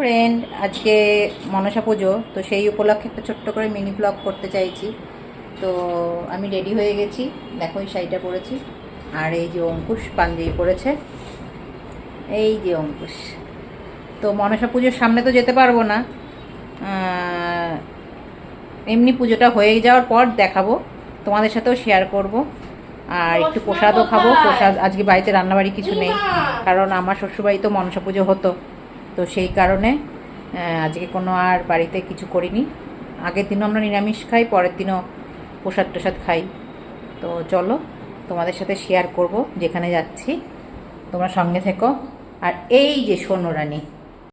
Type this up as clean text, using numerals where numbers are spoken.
Friend, আজকে মনসা পুজো, তো সেই উপলক্ষে একটা ছোট্ট করে মিনি ব্লগ করতে চাইছি। তো আমি রেডি হয়ে গেছি, দেখো এই শাড়িটা পরেছি, আর এই যে অঙ্কুশ পাঞ্জাবি পরেছে, এই যে অঙ্কুশ। তো মনসা পুজোর সামনে তো যেতে পারবো না, এমনি পুজোটা হয়ে যাওয়ার পর দেখাবো, তোমাদের সাথেও শেয়ার করব। আর একটু প্রসাদও খাবো। প্রসাদ আজকে বাড়িতে রান্নাবাড়ি কিছু নেই, কারণ আমার শ্বশুরবাড়িতে মনসা পুজো হতো, তো সেই কারণে আজকে কোনো আর বাড়িতে কিছু করিনি। আগের দিনও আমরা নিরামিষ খাই, পরের দিনও প্রসাদ টোসাদ খাই। তো চলো তোমাদের সাথে শেয়ার করব যেখানে যাচ্ছি, তোমরা সঙ্গে থেকো। আর এই যে সোনরানী,